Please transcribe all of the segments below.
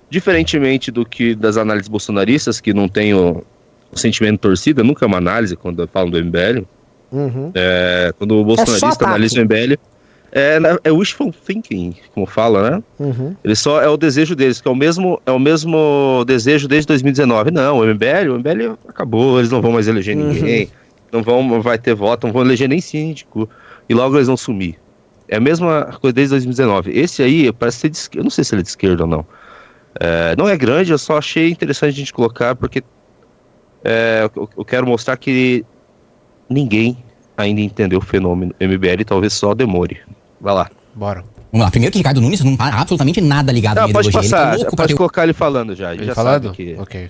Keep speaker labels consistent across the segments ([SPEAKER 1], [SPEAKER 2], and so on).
[SPEAKER 1] Diferentemente do que das análises bolsonaristas, que não tem o sentimento de torcida, nunca é uma análise quando falam do MBL. Quando o bolsonarista analisa o MBL, é wishful thinking, como fala, né? Ele só é o desejo deles, que é o mesmo desejo desde 2019. Não, o MBL acabou, eles não vão mais eleger ninguém, não vai ter voto, não vão eleger nem síndico, e logo eles vão sumir. É a mesma coisa desde 2019. Esse aí parece ser de esquerda, eu não sei se ele é de esquerda ou não. Não é grande, eu só achei interessante a gente colocar, porque eu quero mostrar que ninguém ainda entendeu o fenômeno MBL, talvez só demore. Vai lá.
[SPEAKER 2] Bora.
[SPEAKER 3] Vamos lá. Primeiro que Ricardo Nunes não tá absolutamente nada ligado à
[SPEAKER 1] pode
[SPEAKER 3] ideologia.
[SPEAKER 1] passar,
[SPEAKER 3] Ele tá
[SPEAKER 1] pode colocar ele falando já.
[SPEAKER 2] Ele
[SPEAKER 1] já
[SPEAKER 2] falando?
[SPEAKER 1] sabe que...
[SPEAKER 2] Ok.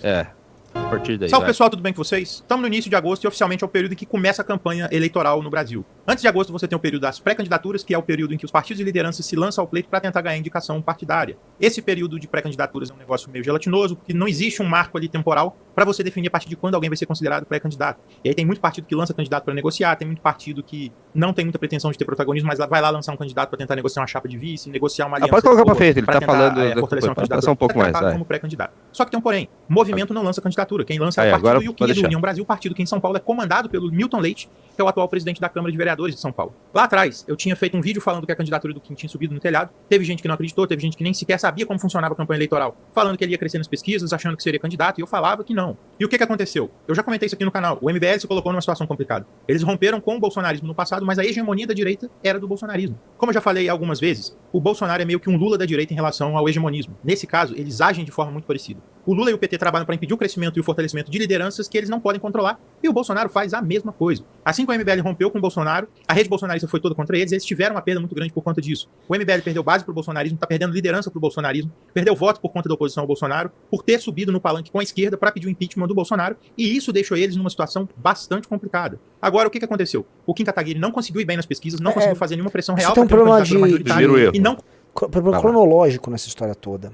[SPEAKER 1] A partir daí.
[SPEAKER 4] Salve pessoal, tudo bem com vocês? Estamos no início de agosto e oficialmente é o período em que começa a campanha eleitoral no Brasil. Antes de agosto você tem o período das pré-candidaturas, que é o período em que os partidos e lideranças se lançam ao pleito para tentar ganhar indicação partidária. Esse período de pré-candidaturas é um negócio meio gelatinoso, porque não existe um marco ali temporal para você definir a partir de quando alguém vai ser considerado pré-candidato. E aí tem muito partido que lança candidato para negociar, tem muito partido que não tem muita pretensão de ter protagonismo, mas vai lá lançar um candidato para tentar negociar uma chapa de vice, negociar uma aliança.
[SPEAKER 1] Pode colocar para frente, ele tá
[SPEAKER 4] tentar,
[SPEAKER 1] falando
[SPEAKER 4] fortalecer uma candidatura,
[SPEAKER 1] um pouco mais.
[SPEAKER 4] como pré-candidato. Só que tem um porém, movimento não lança candidatura, quem lança é o partido e o que do União Brasil, partido que em São Paulo é comandado pelo Milton Leite, que é o atual presidente da Câmara de Vereadores de São Paulo. Lá atrás, eu tinha feito um vídeo falando que a candidatura do Kim tinha subido no telhado, teve gente que não acreditou, teve gente que nem sequer sabia como funcionava a campanha eleitoral, falando que ele ia crescer nas pesquisas, achando que seria candidato, e eu falava que não. E o que aconteceu? Eu já comentei isso aqui no canal, o MBL se colocou numa situação complicada. Eles romperam com o bolsonarismo no passado, mas a hegemonia da direita era do bolsonarismo. Como eu já falei algumas vezes, o Bolsonaro é meio que um Lula da direita em relação ao hegemonismo. Nesse caso, eles agem de forma muito parecida. O Lula e o PT trabalham para impedir o crescimento e o fortalecimento de lideranças que eles não podem controlar, e o Bolsonaro faz a mesma coisa. Assim que o MBL rompeu com o Bolsonaro, a rede bolsonarista foi toda contra eles tiveram uma perda muito grande por conta disso. O MBL perdeu base pro bolsonarismo, tá perdendo liderança pro bolsonarismo, perdeu voto por conta da oposição ao Bolsonaro, por ter subido no palanque com a esquerda para pedir o impeachment do Bolsonaro, e isso deixou eles numa situação bastante complicada. Agora, o que aconteceu? O Kim Kataguiri não conseguiu ir bem nas pesquisas, não conseguiu fazer nenhuma pressão real
[SPEAKER 5] para ter uma candidatura
[SPEAKER 4] majoritária, e não...
[SPEAKER 5] Problema cronológico nessa história toda,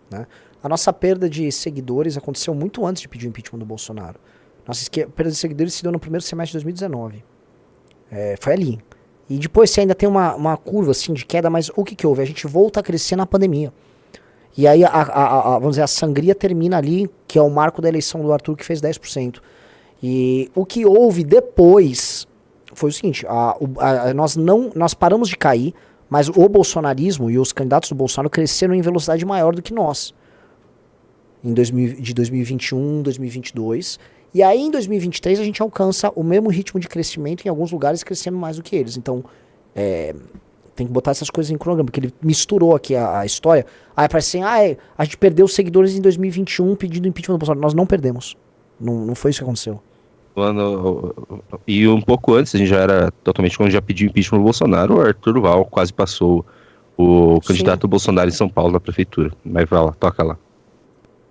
[SPEAKER 5] né? A nossa perda de seguidores aconteceu muito antes de pedir o impeachment do Bolsonaro. Nossa perda de seguidores se deu no primeiro semestre de 2019. Foi ali. E depois você ainda tem uma curva assim de queda, mas o que houve? A gente volta a crescer na pandemia. E aí, vamos dizer, a sangria termina ali, que é o marco da eleição do Arthur, que fez 10%. E o que houve depois foi o seguinte, nós paramos de cair, mas o bolsonarismo e os candidatos do Bolsonaro cresceram em velocidade maior do que nós. De 2021, 2022. E aí em 2023 a gente alcança o mesmo ritmo de crescimento, em alguns lugares crescendo mais do que eles. Então, tem que botar essas coisas em cronograma, porque ele misturou aqui a história. Aí parece assim, a gente perdeu seguidores em 2021 pedindo impeachment do Bolsonaro. Nós não perdemos. Não foi isso que aconteceu.
[SPEAKER 1] E um pouco antes, a gente já era totalmente, quando já pediu impeachment do Bolsonaro, o Arthur Val quase passou o candidato do Bolsonaro em São Paulo na prefeitura. Mas vai lá, toca lá.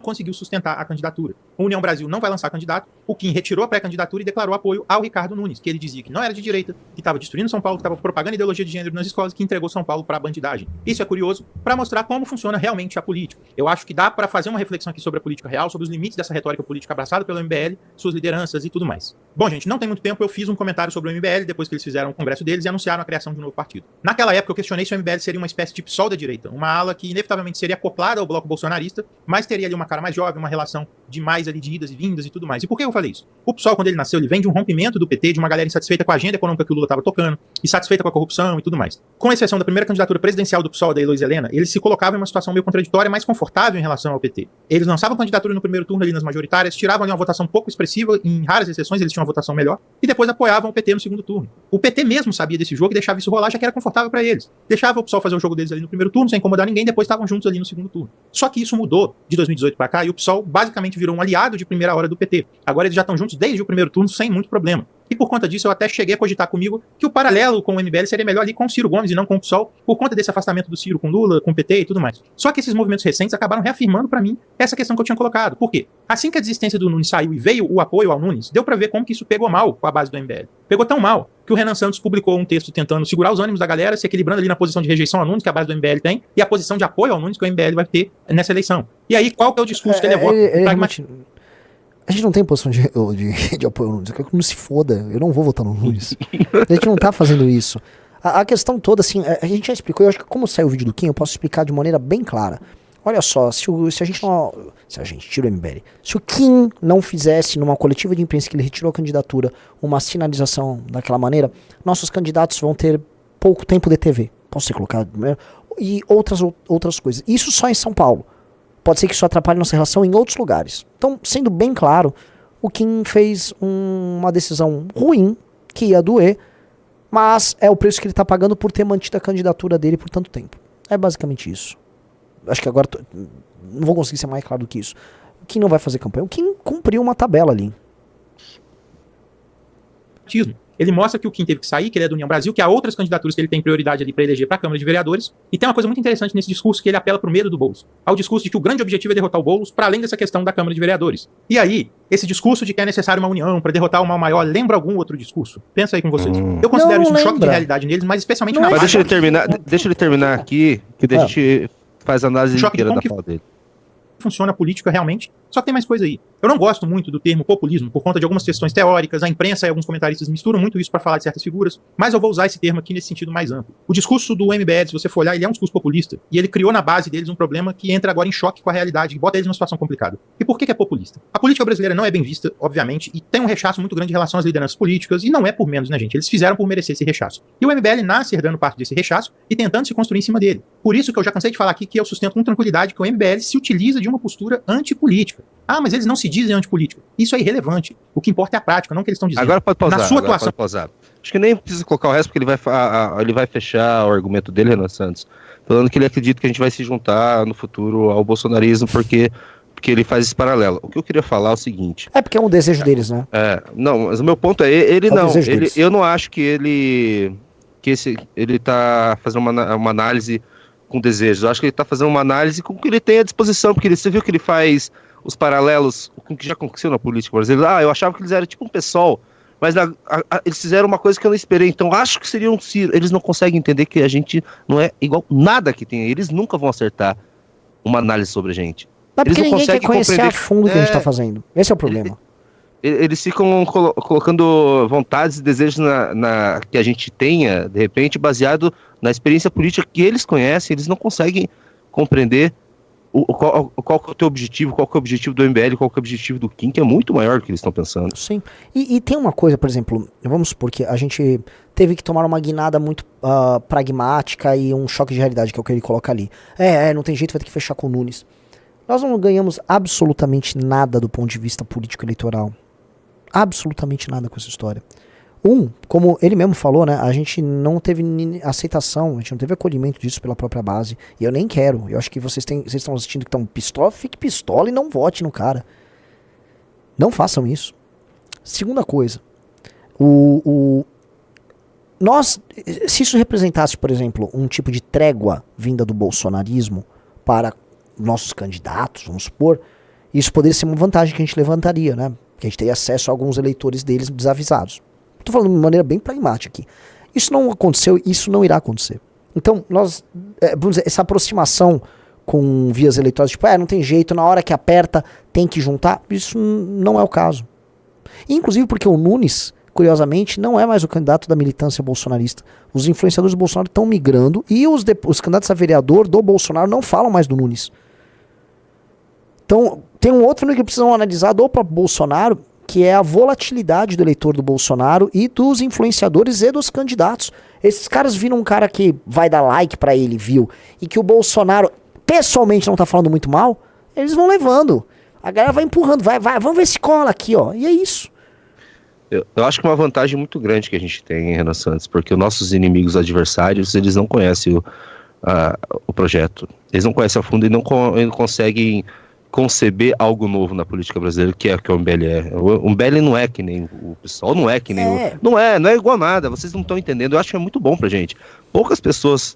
[SPEAKER 4] Conseguiu sustentar a candidatura. O União Brasil não vai lançar candidato, o Kim retirou a pré-candidatura e declarou apoio ao Ricardo Nunes, que ele dizia que não era de direita, que estava destruindo São Paulo, que estava propagando ideologia de gênero nas escolas, que entregou São Paulo para a bandidagem. Isso é curioso para mostrar como funciona realmente a política. Eu acho que dá para fazer uma reflexão aqui sobre a política real, sobre os limites dessa retórica política abraçada pelo MBL, suas lideranças e tudo mais. Bom, gente, não tem muito tempo, eu fiz um comentário sobre o MBL depois que eles fizeram o congresso deles e anunciaram a criação de um novo partido. Naquela época eu questionei se o MBL seria uma espécie de PSOL da direita, uma ala que inevitavelmente seria acoplada ao bloco bolsonarista, mas teria ali uma cara mais jovem, uma relação de mais ali de idas e vindas e tudo mais. E por que eu falei isso? O PSOL, quando ele nasceu, ele vem de um rompimento do PT, de uma galera insatisfeita com a agenda econômica que o Lula estava tocando, insatisfeita com a corrupção e tudo mais. Com exceção da primeira candidatura presidencial do PSOL, da Heloísa Helena, eles se colocavam em uma situação meio contraditória, mais confortável em relação ao PT. Eles lançavam candidatura no primeiro turno ali nas majoritárias, tiravam ali uma votação pouco expressiva, em raras exceções eles tinham uma votação melhor, e depois apoiavam o PT no segundo turno. O PT mesmo sabia desse jogo e deixava isso rolar, já que era confortável para eles. Deixava o PSOL fazer o jogo deles ali no primeiro turno, sem incomodar ninguém, depois estavam juntos ali no segundo turno. Só que isso mudou de 2018 para cá, e o PSOL basicamente virou um aliado de primeira hora do PT. Agora eles já estão juntos desde o primeiro turno, sem muito problema. E por conta disso, eu até cheguei a cogitar comigo que o paralelo com o MBL seria melhor ali com o Ciro Gomes e não com o PSOL, por conta desse afastamento do Ciro com Lula, com o PT e tudo mais. Só que esses movimentos recentes acabaram reafirmando pra mim essa questão que eu tinha colocado. Por quê? Assim que a desistência do Nunes saiu e veio o apoio ao Nunes, deu pra ver como que isso pegou mal com a base do MBL. Pegou tão mal que o Renan Santos publicou um texto tentando segurar os ânimos da galera, se equilibrando ali na posição de rejeição ao Nunes, que a base do MBL tem, e a posição de apoio ao Nunes que o MBL vai ter nessa eleição. E aí, qual que é o discurso que ele levou?
[SPEAKER 5] A gente não tem posição de apoio ao Nunes. Eu quero que o Nunes se foda. Eu não vou votar no Nunes. A gente não tá fazendo isso. A questão toda, assim, a gente já explicou. Eu acho que como saiu o vídeo do Kim, eu posso explicar de maneira bem clara. Olha só, se a gente tira o MBL, se o Kim não fizesse numa coletiva de imprensa que ele retirou a candidatura uma sinalização daquela maneira, nossos candidatos vão ter pouco tempo de TV. Posso ser colocado? E outras coisas. Isso só em São Paulo. Pode ser que isso atrapalhe nossa relação em outros lugares. Então, sendo bem claro, o Kim fez uma decisão ruim, que ia doer, mas é o preço que ele está pagando por ter mantido a candidatura dele por tanto tempo. É basicamente isso. Acho que agora não vou conseguir ser mais claro do que isso. O Kim não vai fazer campanha. O Kim cumpriu uma tabela ali.
[SPEAKER 4] Ele mostra que o Kim teve que sair, que ele é do União Brasil, que há outras candidaturas que ele tem prioridade ali para eleger para a Câmara de Vereadores. E tem uma coisa muito interessante nesse discurso, que ele apela para o medo do Boulos. Ao discurso de que o grande objetivo é derrotar o Boulos, para além dessa questão da Câmara de Vereadores. E aí, esse discurso de que é necessário uma união para derrotar o mal maior, lembra algum outro discurso? Pensa aí com vocês. Eu considero isso um choque de realidade neles, mas especialmente na
[SPEAKER 1] base. Mas deixa ele terminar aqui, que daí a gente faz a análise inteira da fala dele.
[SPEAKER 4] Funciona a política realmente, só que tem mais coisa aí. Eu não gosto muito do termo populismo, por conta de algumas questões teóricas, a imprensa e alguns comentaristas misturam muito isso para falar de certas figuras, mas eu vou usar esse termo aqui nesse sentido mais amplo. O discurso do MBL, se você for olhar, ele é um discurso populista, e ele criou na base deles um problema que entra agora em choque com a realidade, que bota eles numa situação complicada. E por que é populista? A política brasileira não é bem vista, obviamente, e tem um rechaço muito grande em relação às lideranças políticas, e não é por menos, né, gente? Eles fizeram por merecer esse rechaço. E o MBL nasce herdando parte desse rechaço e tentando se construir em cima dele. Por isso que eu já cansei de falar aqui que eu sustento com tranquilidade que o MBL se utiliza de uma postura antipolítica. Ah, mas eles não se dizem antipolítica. Isso é irrelevante. O que importa é a prática, não o que eles estão dizendo.
[SPEAKER 1] Agora pode pausar.
[SPEAKER 4] Na sua atuação.
[SPEAKER 1] Pode pausar. Acho que nem precisa colocar o resto, porque ele vai fechar o argumento dele, Renan Santos, falando que ele acredita que a gente vai se juntar no futuro ao bolsonarismo, porque ele faz esse paralelo. O que eu queria falar é o seguinte...
[SPEAKER 5] É porque é um desejo deles, né?
[SPEAKER 1] Não, mas o meu ponto é, eu não acho que ele tá fazendo uma análise com desejos. Eu acho que ele tá fazendo uma análise com o que ele tem à disposição, porque você viu que ele faz os paralelos com o que já aconteceu na política brasileira. Eu achava que eles eram tipo um PSOL, mas eles fizeram uma coisa que eu não esperei, então acho que seria um Ciro. Eles não conseguem entender que a gente não é igual nada que tem aí. Eles nunca vão acertar uma análise sobre a gente.
[SPEAKER 5] Mas porque ninguém quer conhecer a fundo o que a gente tá fazendo. Esse é o problema.
[SPEAKER 1] Eles ficam colocando vontades e desejos que a gente tenha, de repente, baseado na experiência política que eles conhecem. Eles não conseguem compreender qual que é o teu objetivo, qual que é o objetivo do MBL, qual que é o objetivo do Kim, que é muito maior do que eles estão pensando.
[SPEAKER 5] Sim. E tem uma coisa, por exemplo, vamos supor que a gente teve que tomar uma guinada muito pragmática e um choque de realidade, que é o que ele coloca ali. Não tem jeito, vai ter que fechar com o Nunes. Nós não ganhamos absolutamente nada do ponto de vista político-eleitoral. Absolutamente nada com essa história. Como ele mesmo falou, né, a gente não teve aceitação, a gente não teve acolhimento disso pela própria base. E eu nem quero. Eu acho que vocês estão assistindo que estão pistola, fique pistola e não vote no cara. Não façam isso. Segunda coisa. Se isso representasse, por exemplo, um tipo de trégua vinda do bolsonarismo para nossos candidatos, vamos supor, isso poderia ser uma vantagem que a gente levantaria, né? Que a gente teria acesso a alguns eleitores deles desavisados. Estou falando de maneira bem pragmática aqui. Isso não aconteceu, isso não irá acontecer. Então, vamos dizer, essa aproximação com vias eleitorais, tipo, não tem jeito, na hora que aperta, tem que juntar, isso não é o caso. Inclusive porque o Nunes, curiosamente, não é mais o candidato da militância bolsonarista. Os influenciadores do Bolsonaro estão migrando e os candidatos a vereador do Bolsonaro não falam mais do Nunes. Então, tem um outro fenômeno que precisam analisar do próprio Bolsonaro, que é a volatilidade do eleitor do Bolsonaro e dos influenciadores e dos candidatos. Esses caras viram um cara que vai dar like pra ele, viu? E que o Bolsonaro pessoalmente não tá falando muito mal, eles vão levando. A galera vai empurrando, vai, vamos ver se cola aqui, ó. E é isso.
[SPEAKER 1] Eu acho que é uma vantagem muito grande que a gente tem, Renan Santos, porque os nossos inimigos adversários, eles não conhecem o projeto. Eles não conhecem a fundo e não conseguem conceber algo novo na política brasileira, que é o que o MBL é. O MBL não é que nem o PSOL, não é que nem não é igual a nada, vocês não estão entendendo. Eu acho que é muito bom pra gente. Poucas pessoas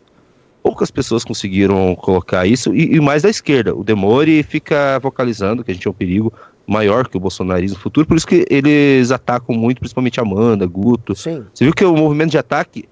[SPEAKER 1] conseguiram colocar isso, e mais da esquerda. O Demore fica vocalizando que a gente é um perigo maior que o bolsonarismo futuro, por isso que eles atacam muito, principalmente Amanda, Guto.
[SPEAKER 5] Sim.
[SPEAKER 1] Você viu que o movimento de ataque,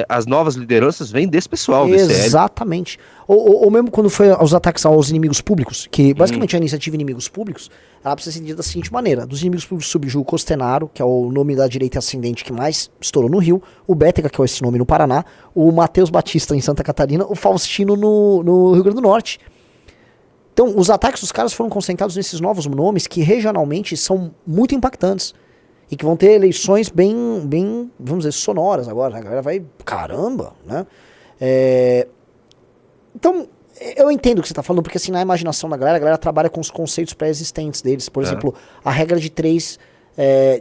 [SPEAKER 1] as novas lideranças vêm desse pessoal.
[SPEAKER 5] Exatamente. Ou mesmo quando foi os ataques aos inimigos públicos, que basicamente a iniciativa Inimigos Públicos, ela precisa ser entendida da seguinte maneira: dos inimigos públicos surgiu o Costenaro, que é o nome da direita ascendente que mais estourou no Rio, o Bétega, que é esse nome no Paraná, o Matheus Batista em Santa Catarina, o Faustino no Rio Grande do Norte. Então, os ataques dos caras foram concentrados nesses novos nomes que regionalmente são muito impactantes. E que vão ter eleições bem, vamos dizer, sonoras agora. A galera vai, caramba, né? Então, eu entendo o que você tá falando, porque assim, na imaginação da galera, a galera trabalha com os conceitos pré-existentes deles. Por exemplo, a regra de 3,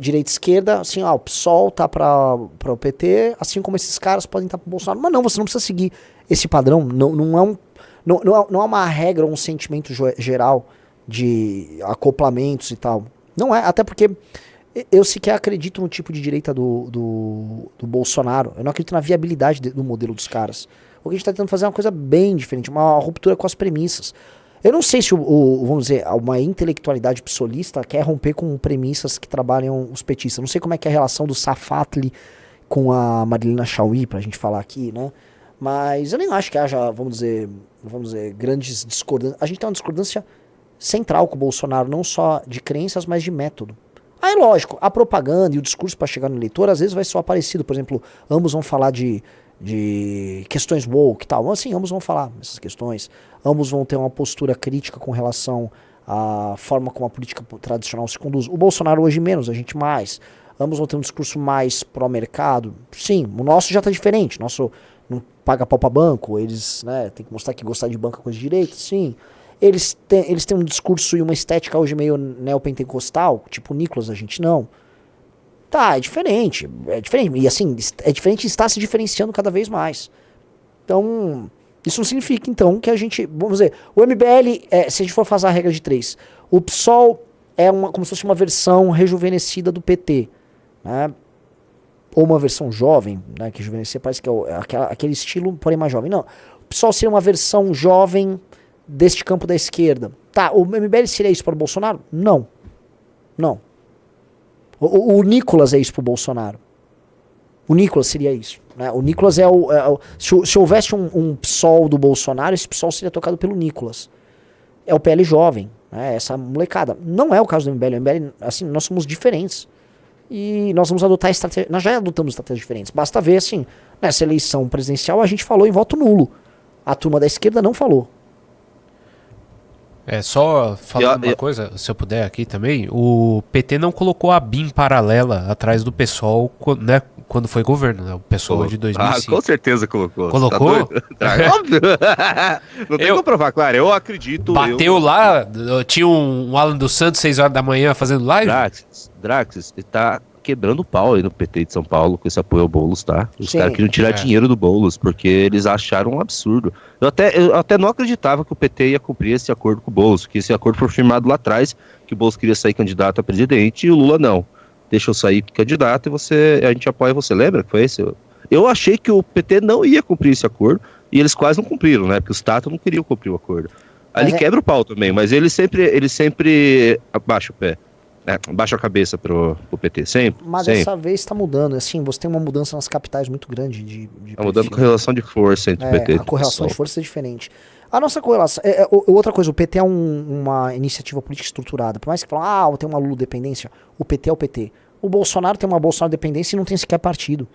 [SPEAKER 5] direita e esquerda, assim, o PSOL tá para o PT, assim como esses caras podem estar pro Bolsonaro. Mas não, você não precisa seguir esse padrão. Não é uma regra ou um sentimento geral de acoplamentos e tal. Não é, até porque eu sequer acredito no tipo de direita do Bolsonaro. Eu não acredito na viabilidade do modelo dos caras. O que a gente está tentando fazer é uma coisa bem diferente, uma ruptura com as premissas. Eu não sei se, vamos dizer, uma intelectualidade psolista quer romper com premissas que trabalham os petistas. Não sei como é que é a relação do Safatli com a Marilena Chaui, pra gente falar aqui, né? Mas eu nem acho que haja, vamos dizer, grandes discordâncias. A gente tem uma discordância central com o Bolsonaro, não só de crenças, mas de método. Aí, lógico, a propaganda e o discurso para chegar no eleitor às vezes vai ser parecido. Por exemplo, ambos vão falar de questões woke e tal. Assim, ambos vão falar essas questões. Ambos vão ter uma postura crítica com relação à forma como a política tradicional se conduz. O Bolsonaro hoje menos, a gente mais. Ambos vão ter um discurso mais pró-mercado. Sim, o nosso já está diferente. Nosso não paga pau para banco. Eles, né, tem que mostrar que gostar de banco é coisa de direito. Sim. Eles têm um discurso e uma estética hoje meio neopentecostal, tipo o Nicolas, a gente não. Tá, é diferente. E assim, é diferente e está se diferenciando cada vez mais. Então, isso não significa, então, que a gente... Vamos dizer, o MBL, se a gente for fazer a regra de 3, o PSOL é como se fosse uma versão rejuvenescida do PT, né? Ou uma versão jovem, né? Que rejuvenescer parece que é aquele estilo, porém mais jovem. Não, o PSOL seria uma versão jovem deste campo da esquerda. Tá, o MBL seria isso para o Bolsonaro? Não. Não. O Nicolas é isso para o Bolsonaro. O Nicolas seria isso. Né? O Nicolas se houvesse um PSOL do Bolsonaro, esse PSOL seria tocado pelo Nicolas. É o PL jovem, né? Essa molecada. Não é o caso do MBL. O MBL, assim, nós somos diferentes. E nós vamos adotar estratégias. Nós já adotamos estratégias diferentes. Basta ver, assim, nessa eleição presidencial a gente falou em voto nulo. A turma da esquerda não falou.
[SPEAKER 2] Só falando uma coisa, se eu puder aqui também, o PT não colocou a BIM paralela atrás do PSOL, né, quando foi governo, né, o PSOL de 2005.
[SPEAKER 1] Com certeza colocou.
[SPEAKER 2] Colocou?
[SPEAKER 1] Tá óbvio. Não tem como provar, claro, eu acredito.
[SPEAKER 2] Bateu lá, tinha um Alan dos Santos 6 horas da manhã fazendo live?
[SPEAKER 1] Draxis, ele tá quebrando o pau aí no PT de São Paulo com esse apoio ao Boulos, tá? Os caras queriam tirar dinheiro do Boulos, porque eles acharam um absurdo. Eu até não acreditava que o PT ia cumprir esse acordo com o Boulos, que esse acordo foi firmado lá atrás, que o Boulos queria sair candidato a presidente e o Lula não. Deixa eu sair candidato e a gente apoia você. Lembra que foi esse? Eu achei que o PT não ia cumprir esse acordo e eles quase não cumpriram, né? Porque os Tato não queriam cumprir o acordo. Ali quebra o pau também, mas ele sempre abaixa o pé. Baixa a cabeça pro PT, sempre.
[SPEAKER 5] Mas dessa vez está mudando, assim, você tem uma mudança nas capitais muito grande de
[SPEAKER 1] tá mudando a correlação de força entre o PT.
[SPEAKER 5] A correlação de força é diferente. A nossa correlação... outra coisa, o PT é uma iniciativa política estruturada. Por mais que falam, tem uma Lula dependência, o PT é o PT. O Bolsonaro tem uma Bolsonaro dependência e não tem sequer partido.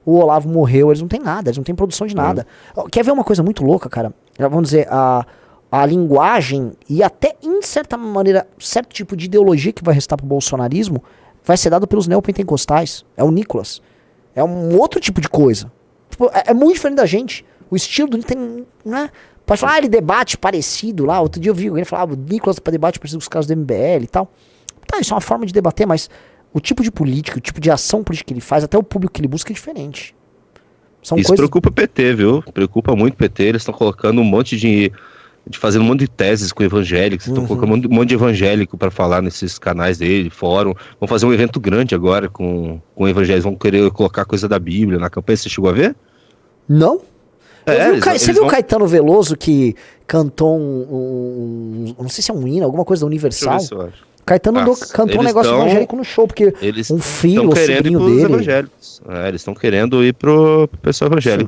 [SPEAKER 5] O Olavo morreu, eles não têm nada, eles não têm produção de nada. Quer ver uma coisa muito louca, cara? Vamos dizer, a linguagem e até, em certa maneira, certo tipo de ideologia que vai restar pro bolsonarismo vai ser dado pelos neopentecostais. É o Nicolas. É um outro tipo de coisa. Tipo, é muito diferente da gente. O estilo do tem, né? Pode falar, ele debate parecido lá. Outro dia eu vi alguém falar, o Nicolas para debate parecido com os caras do MBL e tal. Tá, isso é uma forma de debater, mas o tipo de política, o tipo de ação política que ele faz, até o público que ele busca é diferente.
[SPEAKER 1] Isso preocupa o PT, viu? Preocupa muito o PT. Eles estão colocando um monte de fazendo um monte de teses com evangélicos, estão colocando um monte de evangélico para falar nesses canais dele, fórum. Vão fazer um evento grande agora com evangélicos, vão querer colocar coisa da Bíblia na campanha. Você chegou a ver?
[SPEAKER 5] Não. Você viu o Caetano Veloso que cantou não sei se é um hino, alguma coisa da Universal?
[SPEAKER 1] Deixa eu ver se eu acho.
[SPEAKER 5] Caetano cantou um negócio evangélico no show, porque um filho ou sobrinho dele...
[SPEAKER 1] Evangélicos. Eles estão querendo ir pro pessoal evangélico.